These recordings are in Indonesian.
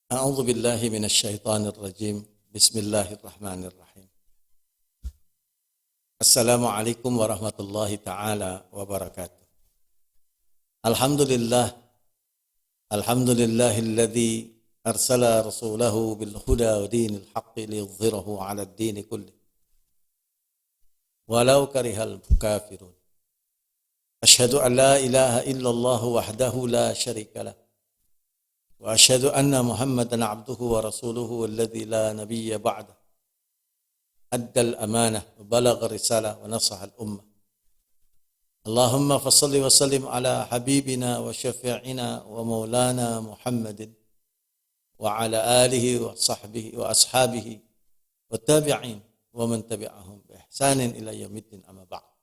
A'udzu billahi minasyaitonir rajim. Bismillahirrahmanirrahim. Assalamualaikum warahmatullahi taala wabarakatuh. Alhamdulillahilladzi arsala rasulahu bil huda wa dinil haqqi liyudhhirahu 'alad dini kullih. Walau karihal kafirun. Asyhadu an la ilaha illallah wahdahu la syarika lah. وأشهد أن محمدا عبده ورسوله الذي لا نبي بعده أدى الأمانة وبلغ الرسالة ونصح الأمة اللهم فصل وسلم على حبيبنا وشفيعنا ومولانا محمد وعلى آله وصحبه وأصحابه والتابعين ومن تبعهم بإحسان إلى يوم الدين أما بعد.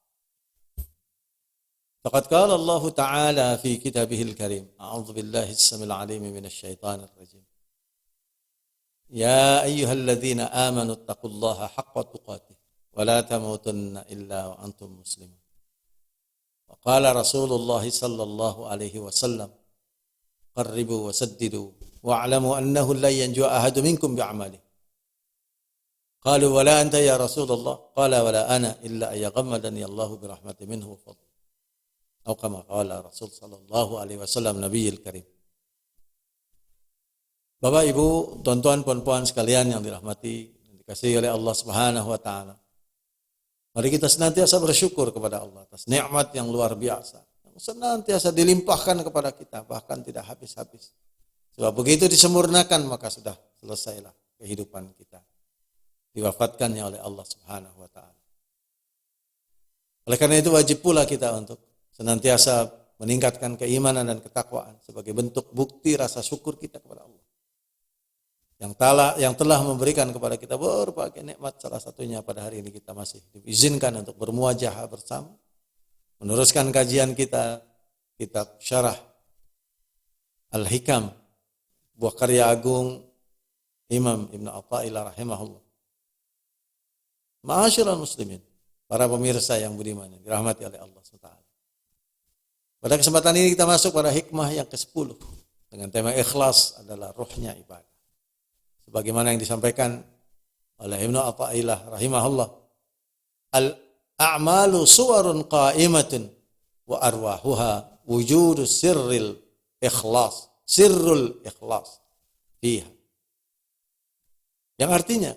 فقد قال الله تعالى في كتابه الكريم أعوذ بالله السميع العليم من الشيطان الرجيم يا أيها الذين آمنوا اتقوا الله حق تقاته ولا تموتن إلا وأنتم مسلمون وقال رسول الله صلى الله عليه وسلم قربوا وسددوا واعلموا أنه لا ينجو أحد منكم بعمله قالوا ولا أنت يا رسول الله قال ولا أنا إلا أن يغمدني الله برحمة منه وفضل atau kama qala Rasul sallallahu alaihi wasallam Nabiyil Karim. Bapak Ibu, tuan-tuan puan-puan sekalian yang dirahmati dan dikasihi oleh Allah Subhanahu wa taala. Mari kita senantiasa bersyukur kepada Allah atas nikmat yang luar biasa yang senantiasa dilimpahkan kepada kita bahkan tidak habis-habis. Sebab begitu disempurnakan maka sudah selesailah kehidupan kita. Diwafatkannya oleh Allah Subhanahu wa taala. Oleh karena itu wajib pula kita untuk senantiasa meningkatkan keimanan dan ketakwaan sebagai bentuk bukti rasa syukur kita kepada Allah. Yang telah memberikan kepada kita berbagai nikmat, salah satunya pada hari ini kita masih diizinkan untuk bermuajahah bersama, meneruskan kajian kita kitab Syarah Al-Hikam, buah karya agung Imam Ibn Athaillah rahimahullah. Ma'asyiral muslimin, para pemirsa yang budiman yang dirahmati oleh Allah SWT. Pada kesempatan ini kita masuk pada hikmah yang ke-10 dengan tema ikhlas adalah ruhnya ibadah. Sebagaimana yang disampaikan oleh Ibnu Athaillah rahimahullah, al-a'malu suwarun qa'imatun wa arwahuha wujudu sirrul ikhlas fiha. Yang artinya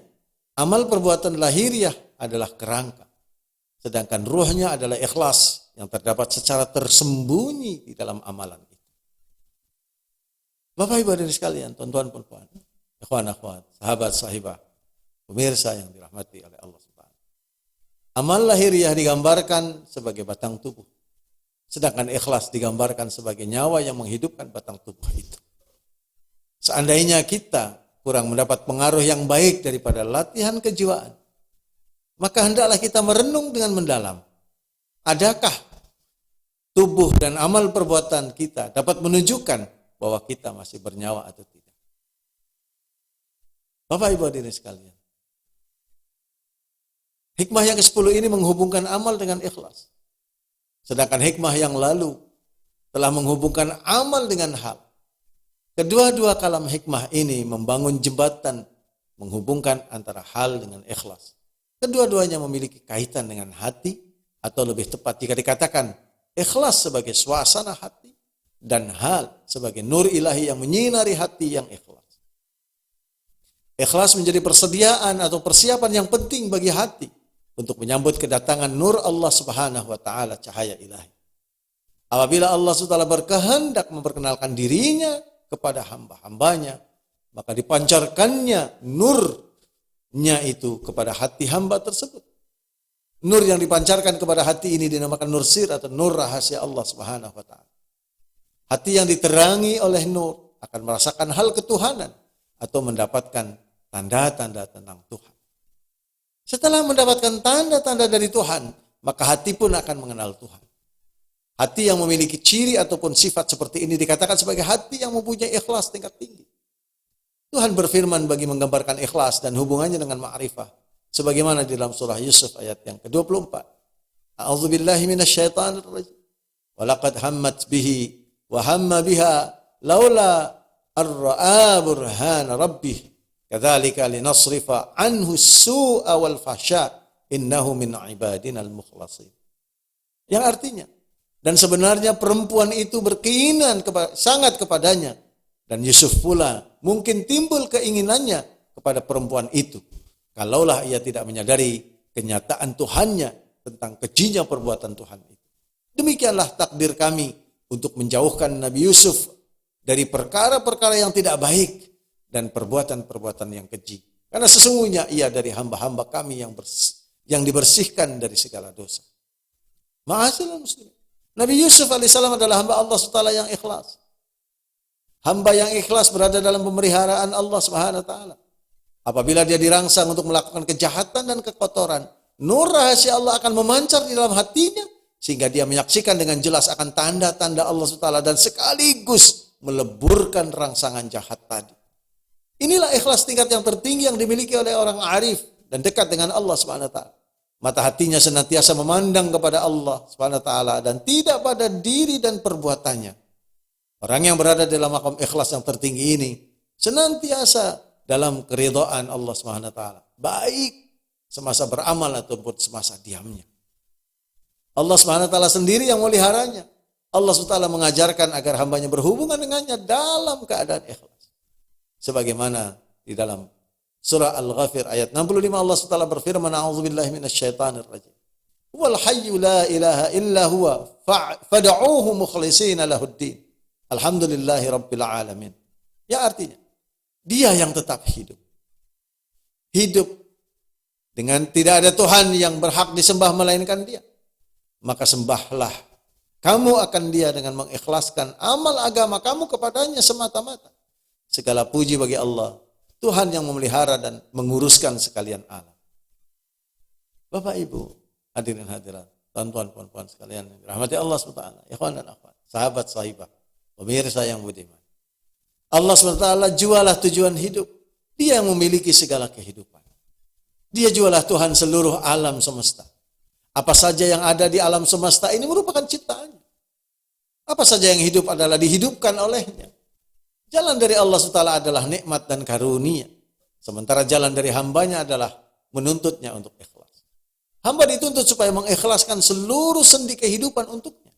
amal perbuatan lahiriah adalah kerangka, sedangkan ruhnya adalah ikhlas yang terdapat secara tersembunyi di dalam amalan itu. Bapak Ibu hadirin sekalian, tuan-tuan puan-puan, ikhwan akhwat, sahabat sahibah, pemirsa yang dirahmati oleh Allah Subhanahu. Amal lahiriah digambarkan sebagai batang tubuh, sedangkan ikhlas digambarkan sebagai nyawa yang menghidupkan batang tubuh itu. Seandainya kita kurang mendapat pengaruh yang baik daripada latihan kejiwaan, maka hendaklah kita merenung dengan mendalam. Adakah tubuh dan amal perbuatan kita dapat menunjukkan bahwa kita masih bernyawa atau tidak? Bapak Ibu hadirin sekalian, hikmah yang ke-10 ini menghubungkan amal dengan ikhlas. Sedangkan hikmah yang lalu telah menghubungkan amal dengan hal. Kedua-dua kalam hikmah ini membangun jembatan menghubungkan antara hal dengan ikhlas. Kedua-duanya memiliki kaitan dengan hati, atau lebih tepat jika dikatakan ikhlas sebagai suasana hati dan hal sebagai nur ilahi yang menyinari hati yang ikhlas. Ikhlas menjadi persediaan atau persiapan yang penting bagi hati untuk menyambut kedatangan nur Allah Subhanahu wa taala, cahaya ilahi. Apabila Allah SWT berkehendak memperkenalkan dirinya kepada hamba-hambanya, maka dipancarkannya nurnya itu kepada hati hamba tersebut. Nur yang dipancarkan kepada hati ini dinamakan nur sir atau nur rahasia Allah Subhanahu wa taala. Hati yang diterangi oleh nur akan merasakan hal ketuhanan atau mendapatkan tanda-tanda tentang Tuhan. Setelah mendapatkan tanda-tanda dari Tuhan, maka hati pun akan mengenal Tuhan. Hati yang memiliki ciri ataupun sifat seperti ini dikatakan sebagai hati yang mempunyai ikhlas tingkat tinggi. Tuhan berfirman bagi menggambarkan ikhlas dan hubungannya dengan ma'rifah. Sebagaimana di dalam surah Yusuf ayat yang ke-24. A'udzubillahi minasyaitonir rajim. Wa laqad hammat bihi wa hamma biha laula ar-ra'a burhana rabbih kadzalika linasrifa anhu as-su'a wal fahsya innahu min ibadina al-mukhlasin. Yang artinya, dan sebenarnya perempuan itu berkeinginan sangat kepadanya, dan Yusuf pula mungkin timbul keinginannya kepada perempuan itu, kalaulah ia tidak menyadari kenyataan Tuhannya tentang kejinya perbuatan Tuhan itu. Demikianlah takdir kami untuk menjauhkan Nabi Yusuf dari perkara-perkara yang tidak baik dan perbuatan-perbuatan yang keji. Karena sesungguhnya ia dari hamba-hamba kami yang dibersihkan dari segala dosa. Ma'asyiral muslimin. Nabi Yusuf alaihissalam adalah hamba Allah SWT yang ikhlas. Hamba yang ikhlas berada dalam pemeliharaan Allah Subhanahu wa taala. Apabila dia dirangsang untuk melakukan kejahatan dan kekotoran, nur rahasia Allah akan memancar di dalam hatinya sehingga dia menyaksikan dengan jelas akan tanda-tanda Allah SWT dan sekaligus meleburkan rangsangan jahat tadi. Inilah ikhlas tingkat yang tertinggi yang dimiliki oleh orang arif dan dekat dengan Allah Subhanahu wa taala. Mata hatinya senantiasa memandang kepada Allah Subhanahu wa taala dan tidak pada diri dan perbuatannya. Orang yang berada dalam maqam ikhlas yang tertinggi ini senantiasa dalam keridhaan Allah Subhanahu wa taala, baik semasa beramal ataupun semasa diamnya. Allah Subhanahu wa taala sendiri yang meliharanya. Allah Subhanahu wa taala mengajarkan agar hambanya berhubungan dengannya dalam keadaan ikhlas. Sebagaimana di dalam surah Al-Ghafir ayat 65 Allah SWT berfirman, a'udzubillahi minasyaitonir rajim. Wal hayyu la ilaha illa huwa fad'uuhu mukhlishina lahuddin. Alhamdulillahi rabbil alamin. Ya artinya, dia yang tetap hidup. Hidup dengan tidak ada Tuhan yang berhak disembah melainkan dia. Maka sembahlah kamu akan dia dengan mengikhlaskan amal agama kamu kepadanya semata-mata. Segala puji bagi Allah, Tuhan yang memelihara dan menguruskan sekalian alam. Bapak Ibu, hadirin hadirat, tuan-tuan puan-puan sekalian yang dirahmati Allah SWT, ikhwan dan akhwat, sahabat sahibah, pemirsa yang budiman. Allah SWT jualah tujuan hidup. Dia yang memiliki segala kehidupan. Dia jualah Tuhan seluruh alam semesta. Apa saja yang ada di alam semesta ini merupakan ciptaannya. Apa saja yang hidup adalah dihidupkan olehnya. Jalan dari Allah SWT adalah nikmat dan karunia. Sementara jalan dari hambanya adalah menuntutnya untuk ikhlas. Hamba dituntut supaya mengikhlaskan seluruh sendi kehidupan untuknya.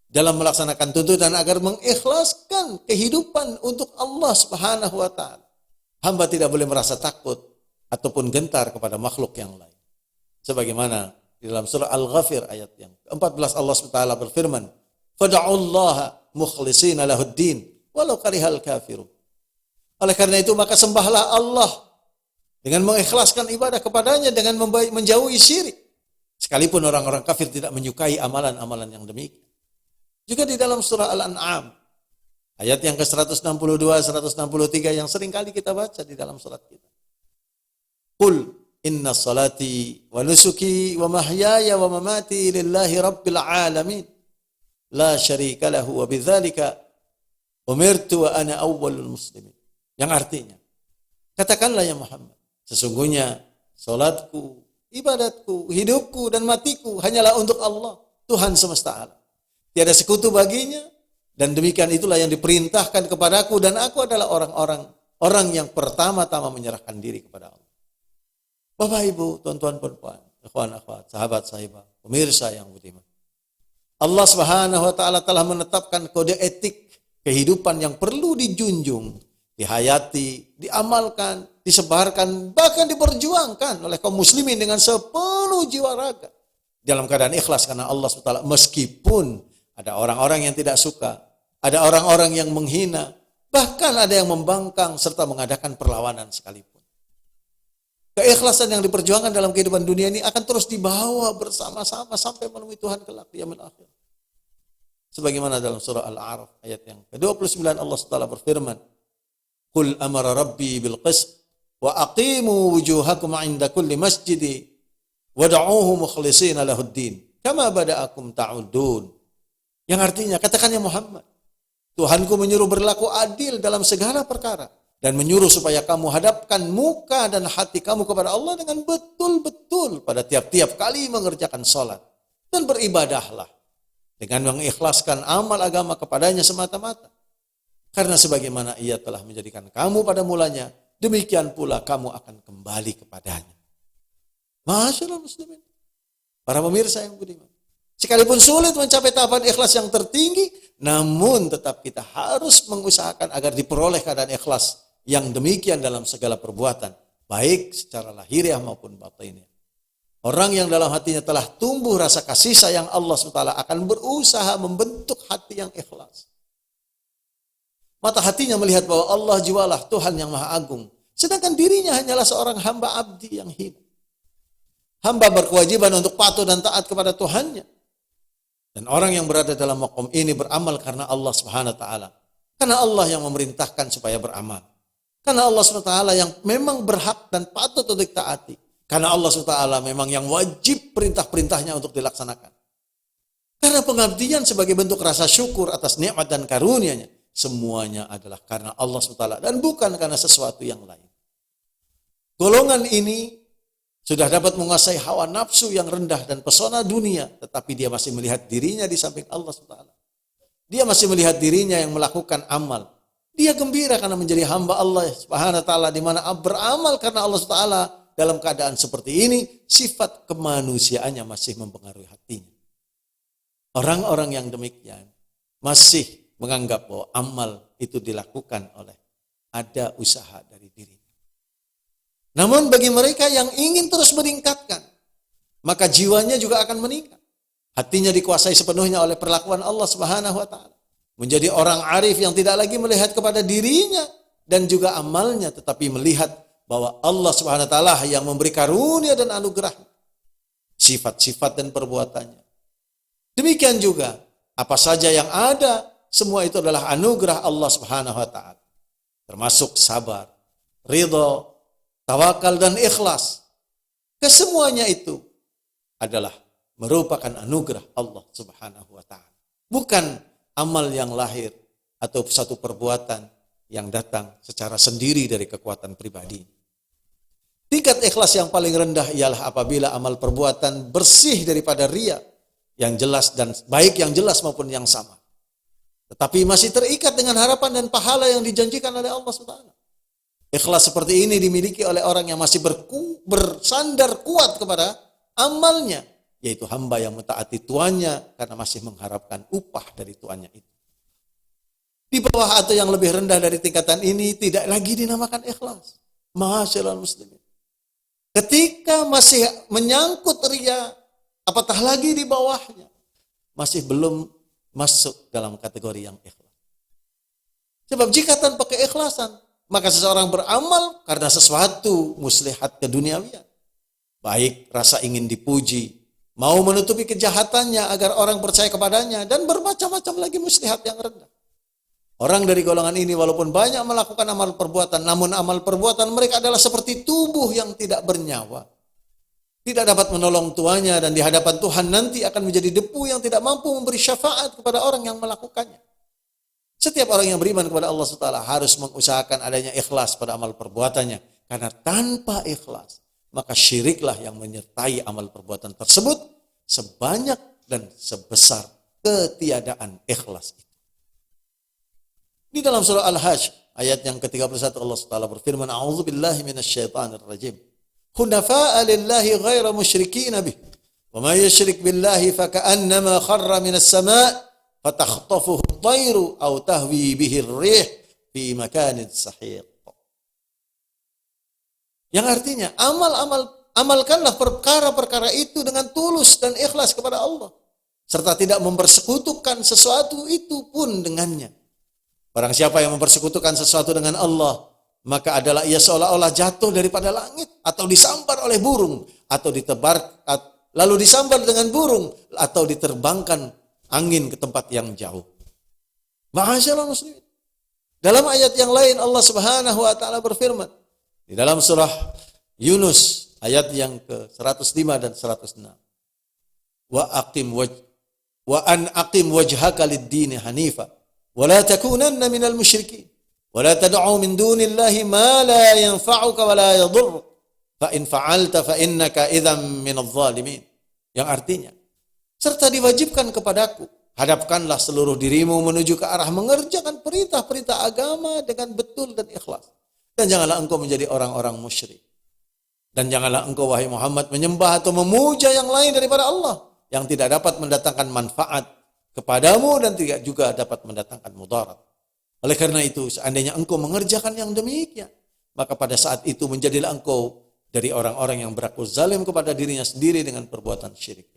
Dalam melaksanakan tuntutan agar mengikhlaskan kehidupan untuk Allah Subhanahu wa taala. Hamba tidak boleh merasa takut ataupun gentar kepada makhluk yang lain. Sebagaimana di dalam surah Al-Ghafir ayat yang ke-14 Allah SWT berfirman, "Fad'ullaha mukhlishina lahuddin walau karihal kafirun." Oleh karena itu maka sembahlah Allah dengan mengikhlaskan ibadah kepadanya dengan menjauhi syirik. Sekalipun orang-orang kafir tidak menyukai amalan-amalan yang demikian. Juga di dalam surah Al-An'am ayat yang ke-162, 163 yang sering kali kita baca di dalam surat kita. Qul inna salati wa nusuki wa mahyaya wa mamati lillahi rabbil alamin la syarika lahu wa bidzalika umirtu wa ana awwalul muslimin. Yang artinya, katakanlah ya Muhammad, sesungguhnya salatku, ibadatku, hidupku dan matiku hanyalah untuk Allah, Tuhan semesta alam. Tiada sekutu baginya, dan demikian itulah yang diperintahkan kepadaku, dan aku adalah orang yang pertama-tama menyerahkan diri kepada Allah. Bapak Ibu, tuan-tuan perempuan, ikhwan akhwat, sahabat sahibah, pemirsa yang budiman. Allah Subhanahu wa taala telah menetapkan kode etik kehidupan yang perlu dijunjung, dihayati, diamalkan, disebarkan, bahkan diperjuangkan oleh kaum muslimin dengan sepenuh jiwa raga dalam keadaan ikhlas karena Allah SWT, meskipun ada orang-orang yang tidak suka, ada orang-orang yang menghina, bahkan ada yang membangkang serta mengadakan perlawanan sekalipun. Keikhlasan yang diperjuangkan dalam kehidupan dunia ini akan terus dibawa bersama-sama sampai menemui Tuhan kelak di yaumil akhir. Sebagaimana dalam surah Al-A'raf ayat yang ke-29 Allah SWT berfirman, "Qul amara rabbi bil qist wa aqimu wujuhakum 'inda kulli masjidi wad'uuhu mukhlishina lahuddin kama bada'akum ta'udun." Yang artinya, katakannya Muhammad, Tuhanku menyuruh berlaku adil dalam segala perkara dan menyuruh supaya kamu hadapkan muka dan hati kamu kepada Allah dengan betul-betul pada tiap-tiap kali mengerjakan salat, dan beribadahlah dengan mengikhlaskan amal agama kepadanya semata-mata. Karena sebagaimana ia telah menjadikan kamu pada mulanya, demikian pula kamu akan kembali kepadanya. Masyaallah muslimin. Para pemirsa yang budiman. Sekalipun sulit mencapai tahapan ikhlas yang tertinggi, namun tetap kita harus mengusahakan agar diperoleh keadaan ikhlas yang demikian dalam segala perbuatan, baik secara lahiriah maupun batiniah. Orang yang dalam hatinya telah tumbuh rasa kasih sayang Allah SWT akan berusaha membentuk hati yang ikhlas. Mata hatinya melihat bahwa Allah jualah Tuhan yang Maha Agung, sedangkan dirinya hanyalah seorang hamba abdi yang hina. Hamba berkewajiban untuk patuh dan taat kepada Tuhannya. Dan orang yang berada dalam maqam ini beramal karena Allah Subhanahu wa taala. Karena Allah yang memerintahkan supaya beramal. Karena Allah Subhanahu wa taala yang memang berhak dan patut untuk ditaati. Karena Allah Subhanahu wa taala memang yang wajib perintah-perintahnya untuk dilaksanakan. Karena pengabdian sebagai bentuk rasa syukur atas nikmat dan karunia-Nya, semuanya adalah karena Allah Subhanahu wa taala dan bukan karena sesuatu yang lain. Golongan ini sudah dapat menguasai hawa nafsu yang rendah dan pesona dunia, tetapi dia masih melihat dirinya di samping Allah SWT. Dia masih melihat dirinya yang melakukan amal. Dia gembira karena menjadi hamba Allah Subhanahu wa taala, di mana beramal karena Allah SWT dalam keadaan seperti ini, sifat kemanusiaannya masih mempengaruhi hatinya. Orang-orang yang demikian masih menganggap bahwa amal itu dilakukan oleh ada usaha dari diri. Namun bagi mereka yang ingin terus meningkatkan, maka jiwanya juga akan meningkat. Hatinya dikuasai sepenuhnya oleh perlakuan Allah Subhanahu wa taala. Menjadi orang arif yang tidak lagi melihat kepada dirinya dan juga amalnya, tetapi melihat bahwa Allah Subhanahu wa taala yang memberi karunia dan anugerah, sifat-sifat dan perbuatannya. Demikian juga apa saja yang ada, semua itu adalah anugerah Allah Subhanahu wa taala. Termasuk sabar, ridha, tawakal dan ikhlas. Kesemuanya itu adalah merupakan anugerah Allah Subhanahu wa taala. Bukan amal yang lahir atau satu perbuatan yang datang secara sendiri dari kekuatan pribadi. Tingkat ikhlas yang paling rendah ialah apabila amal perbuatan bersih daripada riya yang jelas dan baik yang jelas maupun yang sama. Tetapi masih terikat dengan harapan dan pahala yang dijanjikan oleh Allah Subhanahu. Ikhlas seperti ini dimiliki oleh orang yang masih bersandar kuat kepada amalnya, yaitu hamba yang mentaati tuannya karena masih mengharapkan upah dari tuannya itu. Di bawah atau yang lebih rendah dari tingkatan ini tidak lagi dinamakan ikhlas. Masyaallah muslimin. Ketika masih menyangkut riya, apatah lagi di bawahnya, masih belum masuk dalam kategori yang ikhlas. Sebab jika tanpa keikhlasan, maka seseorang beramal karena sesuatu muslihat keduniawian. Baik rasa ingin dipuji, mau menutupi kejahatannya agar orang percaya kepadanya, dan bermacam-macam lagi muslihat yang rendah. Orang dari golongan ini walaupun banyak melakukan amal perbuatan, namun amal perbuatan mereka adalah seperti tubuh yang tidak bernyawa. Tidak dapat menolong tuannya dan di hadapan Tuhan nanti akan menjadi debu yang tidak mampu memberi syafaat kepada orang yang melakukannya. Setiap orang yang beriman kepada Allah SWT harus mengusahakan adanya ikhlas pada amal perbuatannya. Karena tanpa ikhlas, maka syiriklah yang menyertai amal perbuatan tersebut sebanyak dan sebesar ketiadaan ikhlas itu. Di dalam surah Al-Hajj, ayat yang ke-31 Allah SWT berfirman, A'udzubillahi minasyaitanirrajim. Hunafa'a lillahi ghaira musyrikina bih. Wa ma yusyrik billahi faka'annama kharra minas sama' fatakhtafuhu at-tayru aw tahwi bihi ar-rih fi makanin sahiq. Yang artinya amalkanlah perkara-perkara itu dengan tulus dan ikhlas kepada Allah, serta tidak mempersekutukan sesuatu itu pun dengannya. Barang siapa yang mempersekutukan sesuatu dengan Allah, maka adalah ia seolah-olah jatuh daripada langit atau disambar oleh burung atau lalu disambar dengan burung atau diterbangkan angin ke tempat yang jauh. Masyaallah muslimin. Dalam ayat yang lain Allah Subhanahu wa taala berfirman di dalam surah Yunus ayat yang ke-105 dan 106. Wa an aqim wajhaka lid-din hanifa wa la takunanna minal musyrikin wa la tad'u min dunillahi ma la yanfa'uka wa la yadhurruk fa in fa'alta fa innaka idzan minadh dhalimin. Yang artinya, serta diwajibkan kepadaku Hadapkanlah seluruh dirimu menuju ke arah mengerjakan perintah-perintah agama dengan betul dan ikhlas. Dan janganlah engkau menjadi orang-orang musyrik. Dan janganlah engkau wahai Muhammad menyembah atau memuja yang lain daripada Allah yang tidak dapat mendatangkan manfaat kepadamu dan tidak juga dapat mendatangkan mudarat. Oleh karena itu, seandainya engkau mengerjakan yang demikian, maka pada saat itu menjadilah engkau dari orang-orang yang berlaku zalim kepada dirinya sendiri dengan perbuatan syirik.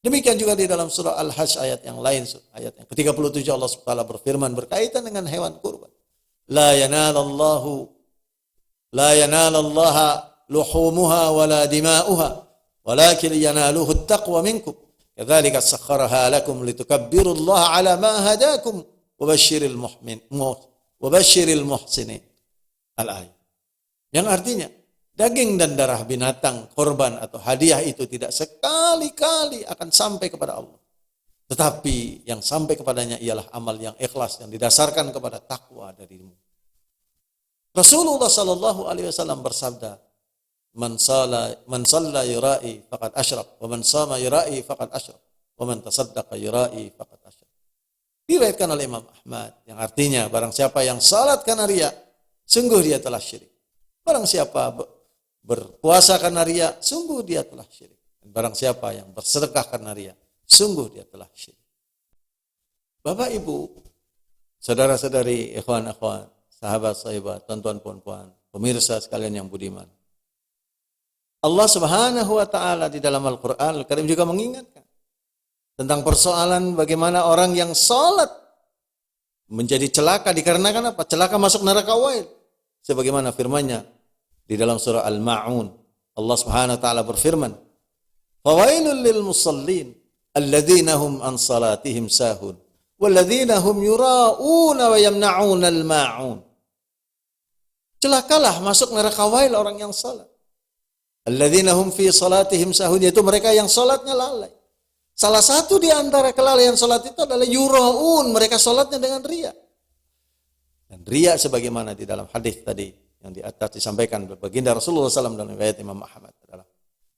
Demikian juga di dalam surah Al-Hajj ayat yang lain, ayat yang ke-37 Allah SWT berfirman berkaitan dengan hewan kurban. La yanalallahu luhumuha wala dima'uha walakin yanaluhu at-taqwa minkum. Kadzalika sakhkharaha lakum litukabbirullaha ala ma hadakum wa basyiril muhsinin. Al-ayat. Yang artinya daging dan darah binatang, korban atau hadiah itu tidak sekali-kali akan sampai kepada Allah. Tetapi yang sampai kepadanya ialah amal yang ikhlas yang didasarkan kepada takwa darimu. Rasulullah sallallahu alaihi wasallam bersabda, "Man shalla yura'i faqad asyrak, wa man shama yura'i faqad asyrak, wa man tasaddaqa yura'i faqad asyrak." Diriwayatkan oleh Imam Ahmad yang artinya barang siapa yang salat karena riya, sungguh dia telah syirik. Barang siapa berpuasa karena riya, sungguh dia telah syirik. Dan barang siapa yang bersedekah karena riya, sungguh dia telah syirik. Bapak Ibu, saudara-saudari, ikhwan-ikhwan, sahabat-sahabat, tuan-tuan, puan-puan, pemirsa sekalian yang budiman. Allah Subhanahu wa taala di dalam Al-Qur'an Al-Karim juga mengingatkan tentang persoalan bagaimana orang yang salat menjadi celaka dikarenakan apa? Celaka masuk neraka wail. Sebagaimana firman-Nya di dalam surah Al-Ma'un, Allah Subhanahu wa taala berfirman, "Fawailul lil musallin alladzina hum an salatihim sahun walladzina hum yura'una wa yamna'una al-ma'un." Celakalah masuk neraka wail orang yang salat. Alladzina hum fi salatihim sahun, yaitu mereka yang salatnya lalai. Salah satu di antara kelalaian salat itu adalah yura'un, mereka salatnya dengan riya. Dan riya sebagaimana di dalam hadis tadi yang di atas disampaikan baginda Rasulullah SAW dalam riwayat Imam Ahmad adalah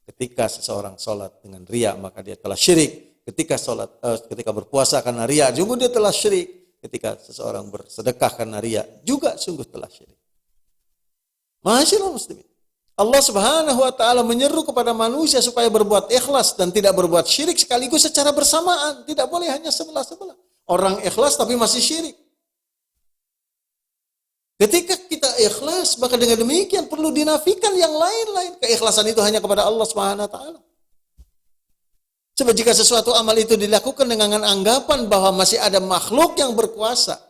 ketika seseorang sholat dengan riya maka dia telah syirik. Ketika berpuasa karena riya juga dia telah syirik. Ketika seseorang bersedekah karena riya juga sungguh telah syirik. Ma'asyiral muslimin, Allah Subhanahu wa taala menyeru kepada manusia supaya berbuat ikhlas dan tidak berbuat syirik sekaligus secara bersamaan. Tidak boleh hanya sebelah-sebelah. Orang ikhlas tapi masih syirik. Ketika kita ikhlas, maka dengan demikian perlu dinafikan yang lain-lain. Keikhlasan itu hanya kepada Allah Subhanahu wa taala. Sebab jika sesuatu amal itu dilakukan dengan anggapan bahwa masih ada makhluk yang berkuasa,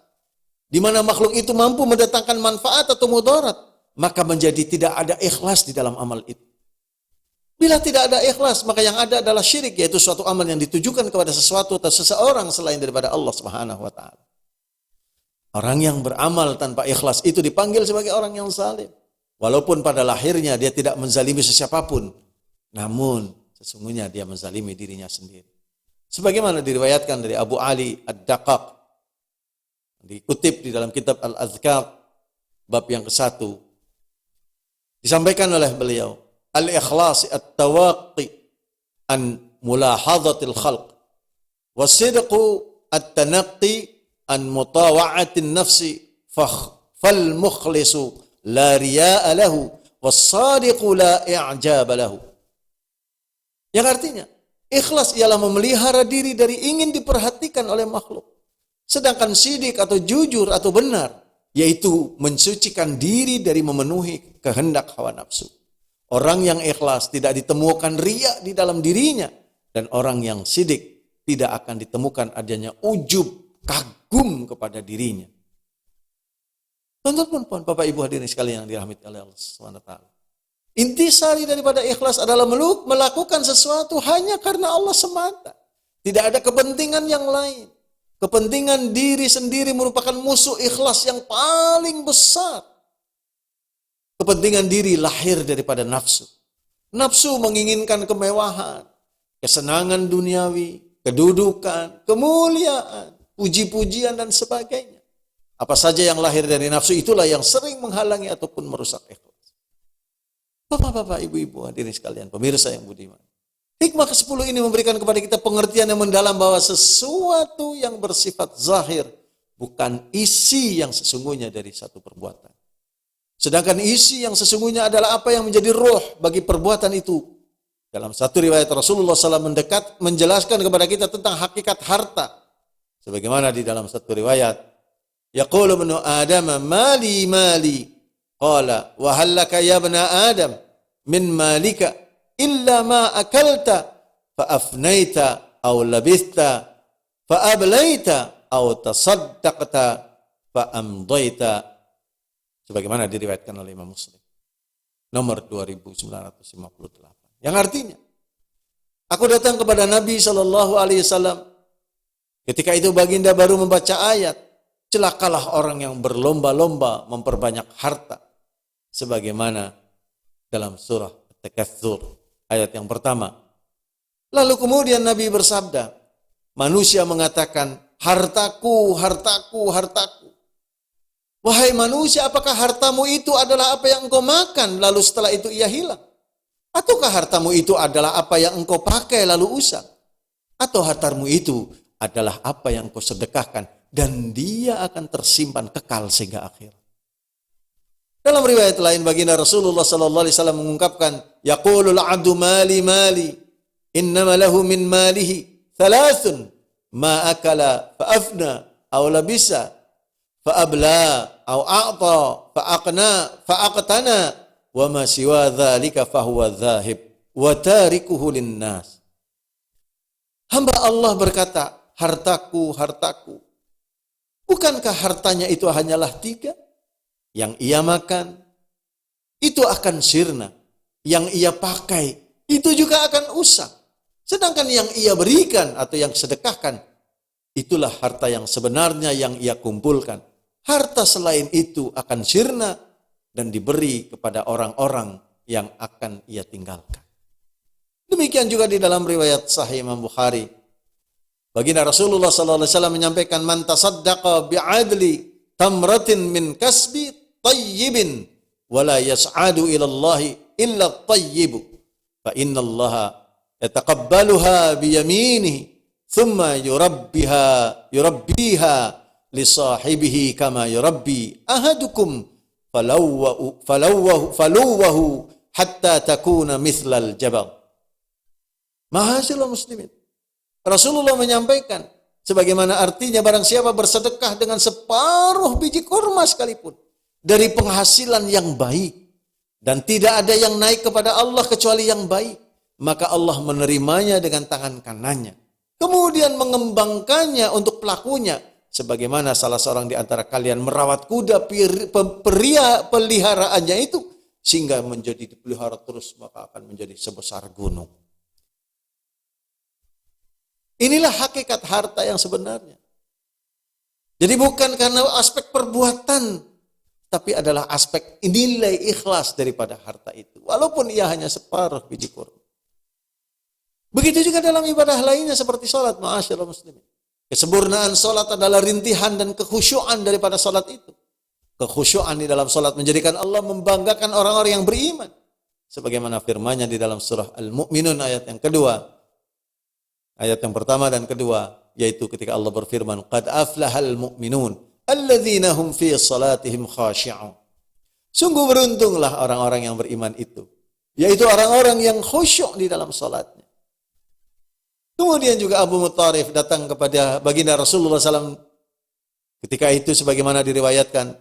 di mana makhluk itu mampu mendatangkan manfaat atau mudarat, maka menjadi tidak ada ikhlas di dalam amal itu. Bila tidak ada ikhlas, maka yang ada adalah syirik, yaitu suatu amal yang ditujukan kepada sesuatu atau seseorang selain daripada Allah Subhanahu wa taala. Orang yang beramal tanpa ikhlas itu dipanggil sebagai orang yang zalim. Walaupun pada lahirnya dia tidak menzalimi sesiapapun, namun sesungguhnya dia menzalimi dirinya sendiri. Sebagaimana diriwayatkan dari Abu Ali Ad-Daqaq, dikutip di dalam kitab Al-Azkar bab yang ke-1, disampaikan oleh beliau, al-ikhlas at-tawaqqi an mulahadhatil khalq was-sidqu at-tanaqqi an mutawa'atin nafsi fal mukhlisu la riya'a lahu was-sadiqu la i'jaba lahu. Yang artinya, ikhlas ialah memelihara diri dari ingin diperhatikan oleh makhluk. Sedangkan sidik atau jujur atau benar, yaitu mensucikan diri dari memenuhi kehendak hawa nafsu. Orang yang ikhlas tidak ditemukan riya di dalam dirinya, dan orang yang sidik tidak akan ditemukan adanya ujub, kagum kepada dirinya. Teman-teman, Bapak Ibu hadirin sekalian yang dirahmati oleh Allah SWT. Intisari daripada ikhlas adalah melakukan sesuatu hanya karena Allah semata. Tidak ada kepentingan yang lain. Kepentingan diri sendiri merupakan musuh ikhlas yang paling besar. Kepentingan diri lahir daripada nafsu. Nafsu menginginkan kemewahan, kesenangan duniawi, kedudukan, kemuliaan, puji-pujian dan sebagainya. Apa saja yang lahir dari nafsu itulah yang sering menghalangi ataupun merusak ikhlas. Bapak-bapak, ibu-ibu hadirin sekalian, pemirsa yang budiman. Hikmah ke-10 ini memberikan kepada kita pengertian yang mendalam bahwa sesuatu yang bersifat zahir bukan isi yang sesungguhnya dari satu perbuatan. Sedangkan isi yang sesungguhnya adalah apa yang menjadi roh bagi perbuatan itu. Dalam satu riwayat Rasulullah SAW menjelaskan kepada kita tentang hakikat harta. Sebagaimana di dalam satu riwayat, yaqulu ibnu Adam mali mali. Qala wa hal laka ya ibna Adam min malika illa ma akalta fa afnaita aw labista fa ablaita aw tasaddaqta fa amdaita, sebagaimana diriwayatkan oleh Imam Muslim nomor 2958, yang artinya, aku datang kepada Nabi SAW. Ketika itu baginda baru membaca ayat, celakalah orang yang berlomba-lomba memperbanyak harta, sebagaimana dalam surah At-Takatsur ayat yang pertama. Lalu kemudian Nabi bersabda, manusia mengatakan, hartaku, hartaku, hartaku. Wahai manusia, apakah hartamu itu adalah apa yang engkau makan, lalu setelah itu ia hilang? Ataukah hartamu itu adalah apa yang engkau pakai lalu usang? Atau hartamu itu adalah apa yang engkau sedekahkan dan dia akan tersimpan kekal sehingga akhir? Dalam riwayat lain baginda Rasulullah sallallahu alaihi wasallam mengungkapkan, yaqulul 'abdu mali mali innama lahu min malihi thalathun ma akala fa afna aw labisa fa abla aw a'ta fa aqna fa aqtana wa ma siwa dzalika fa huwa dzahib wa tarikuhu linnas. Hamba Allah berkata, hartaku, hartaku. Bukankah hartanya itu hanyalah 3? Yang ia makan, itu akan sirna. Yang ia pakai, itu juga akan usang. Sedangkan yang ia berikan atau yang sedekahkan, itulah harta yang sebenarnya yang ia kumpulkan. Harta selain itu akan sirna dan diberi kepada orang-orang yang akan ia tinggalkan. Demikian juga di dalam riwayat Sahih Imam Bukhari. Baginda Rasulullah SAW menyampaikan, man tasaddaqa bi'adli tamratin min kasbi tayyibin wala yas'adu ila Allah illa tayyibu fa inna Allah yataqabbaluha bi yaminihi thumma yurabbiha li sahibihi kama yurabbi ahadukum faluwahu hatta takuna mithlal jabal. Ma'asyiral muslimin, Rasulullah menyampaikan sebagaimana artinya, barang siapa bersedekah dengan separuh biji kurma sekalipun dari penghasilan yang baik, dan tidak ada yang naik kepada Allah kecuali yang baik, maka Allah menerimanya dengan tangan kanannya, kemudian mengembangkannya untuk pelakunya, sebagaimana salah seorang di antara kalian merawat kuda peliharaannya itu sehingga menjadi dipelihara terus, maka akan menjadi sebesar gunung. Inilah hakikat harta yang sebenarnya. Jadi bukan karena aspek perbuatan, tapi adalah aspek nilai ikhlas daripada harta itu. Walaupun ia hanya separuh biji kurma. Begitu juga dalam ibadah lainnya seperti sholat, ma'asyiral muslimin. Kesempurnaan sholat adalah rintihan dan kekhusyuan daripada sholat itu. Kekhusyuan di dalam sholat menjadikan Allah membanggakan orang-orang yang beriman. Sebagaimana firman-Nya di dalam surah Al-Mu'minun ayat yang kedua. Ayat yang pertama dan kedua, yaitu ketika Allah berfirman, qad aflahal mu'minun alladzina hum fi salatihim khashi'un. Sungguh beruntunglah orang-orang yang beriman itu, yaitu orang-orang yang khusyuk di dalam salatnya. Kemudian juga Abu Muttarif datang kepada baginda Rasulullah SAW ketika itu sebagaimana diriwayatkan,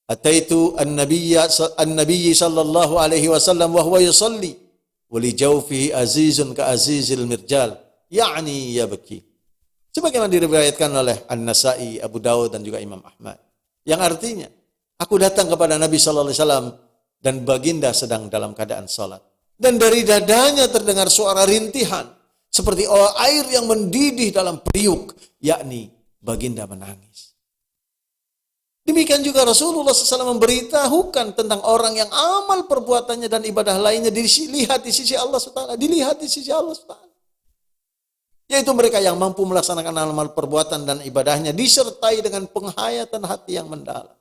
ataitu an-nabiyya sallallahu alaihi wasallam wa huwa yusalli wa li jawfihi azizun ka azizil mirjal ya'ni yabki. Sebagaimana diriwayatkan oleh An-Nasa'i, Abu Daud dan juga Imam Ahmad. Yang artinya, aku datang kepada Nabi sallallahu alaihi wasallam dan baginda sedang dalam keadaan salat. Dan dari dadanya terdengar suara rintihan seperti air yang mendidih dalam periuk, yakni baginda menangis. Demikian juga Rasulullah SAW memberitahukan tentang orang yang amal perbuatannya dan ibadah lainnya dilihat di sisi Allah SWT, dilihat di sisi Allah SWT. Yaitu mereka yang mampu melaksanakan amal perbuatan dan ibadahnya disertai dengan penghayatan hati yang mendalam.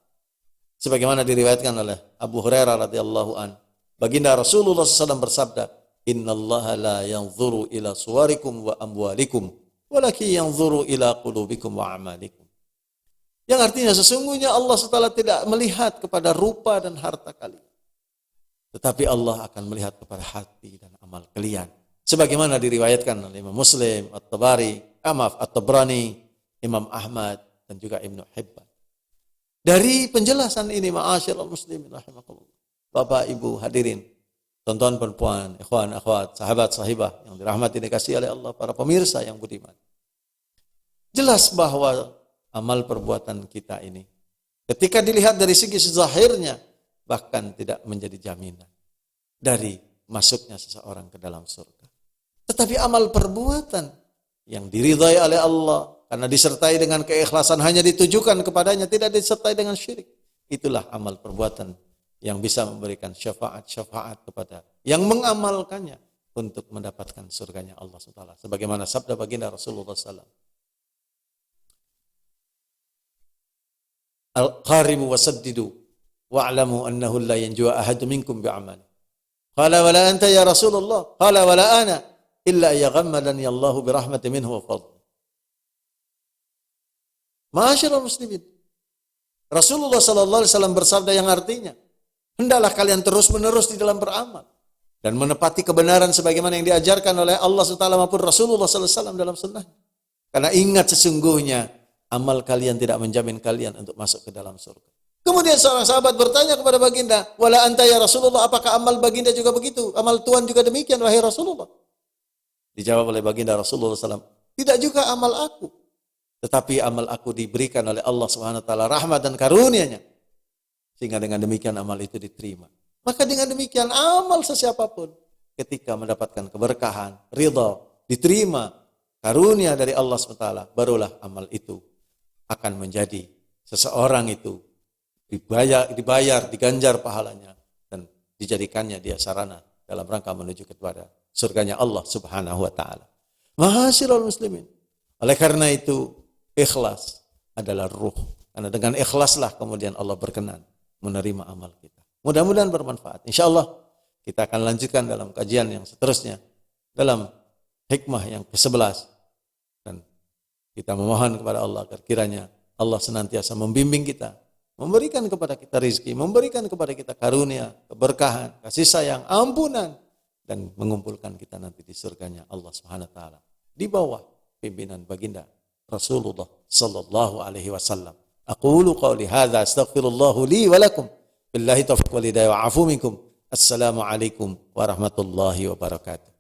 Sebagaimana diriwayatkan oleh Abu Hurairah radhiyallahu an, baginda Rasulullah SAW bersabda, innallaha la yanzuru ila suwarikum wa amwalikum walakin yanzuru ila qulubikum wa a'malikum. Yang artinya sesungguhnya Allah SWT tidak melihat kepada rupa dan harta kalian, tetapi Allah akan melihat kepada hati dan amal kalian. Sebagaimana diriwayatkan oleh Imam Muslim, At-Tabrani, Imam Ahmad, dan juga Ibnu Hibban. Dari penjelasan ini, ma'asyiral muslimin rahimakumullah, Bapak Ibu hadirin, tonton perempuan, ikhwan, akhwat, sahabat, sahibah yang dirahmati dikasihi oleh Allah, para pemirsa yang budiman. Jelas bahwa amal perbuatan kita ini, ketika dilihat dari segi zahirnya, bahkan tidak menjadi jaminan dari masuknya seseorang ke dalam surga. Tetapi amal perbuatan yang diridhai oleh Allah, karena disertai dengan keikhlasan, hanya ditujukan kepadanya, tidak disertai dengan syirik, itulah amal perbuatan yang bisa memberikan syafaat kepada yang mengamalkannya untuk mendapatkan surganya Allah SWT. Sebagaimana sabda baginda Rasulullah SAW, Al-qarimu wasaddidu wa'lamu annahu la yanjua ahadu minkum bi'amali. Qala wala anta ya Rasulullah, qala wala ana illa yaghammadani Allahu birahmati minhu wa fadl. Ma'asyiral muslimin, Rasulullah SAW bersabda yang artinya, hendaklah kalian terus-menerus di dalam beramal dan menepati kebenaran sebagaimana yang diajarkan oleh Allah SWT maupun Rasulullah SAW dalam sunnah. Karena ingat, sesungguhnya amal kalian tidak menjamin kalian untuk masuk ke dalam surga. Kemudian seorang sahabat bertanya kepada baginda, wala anta ya Rasulullah, apakah amal baginda juga begitu? Amal Tuhan juga demikian, wahai Rasulullah? Dijawab oleh baginda Rasulullah SAW, tidak juga amal aku, tetapi amal aku diberikan oleh Allah SWT rahmat dan karunia-Nya, sehingga dengan demikian amal itu diterima. Maka dengan demikian amal sesiapapun ketika mendapatkan keberkahan, ridha, diterima karunia dari Allah SWT, barulah amal itu akan menjadi seseorang itu dibayar, diganjar pahalanya, dan dijadikannya dia sarana dalam rangka menuju kepada surganya Allah Subhanahu wa taala. Ma'asyiral muslimin, oleh karena itu ikhlas adalah ruh. Karena dengan ikhlaslah kemudian Allah berkenan menerima amal kita. Mudah-mudahan bermanfaat. Insyaallah kita akan lanjutkan dalam kajian yang seterusnya dalam hikmah yang ke-11, dan kita memohon kepada Allah agar kiranya Allah senantiasa membimbing kita, memberikan kepada kita rizki, memberikan kepada kita karunia, keberkahan, kasih sayang, ampunan, dan mengumpulkan kita nanti di surganya Allah Subhanahu wa taala di bawah pimpinan baginda Rasulullah sallallahu alaihi wasallam. Aqulu qawli hadza astaghfirullah li wa lakum. Billahi taufiq wal hidayah wa afu minkum. Assalamu alaikum warahmatullahi wabarakatuh.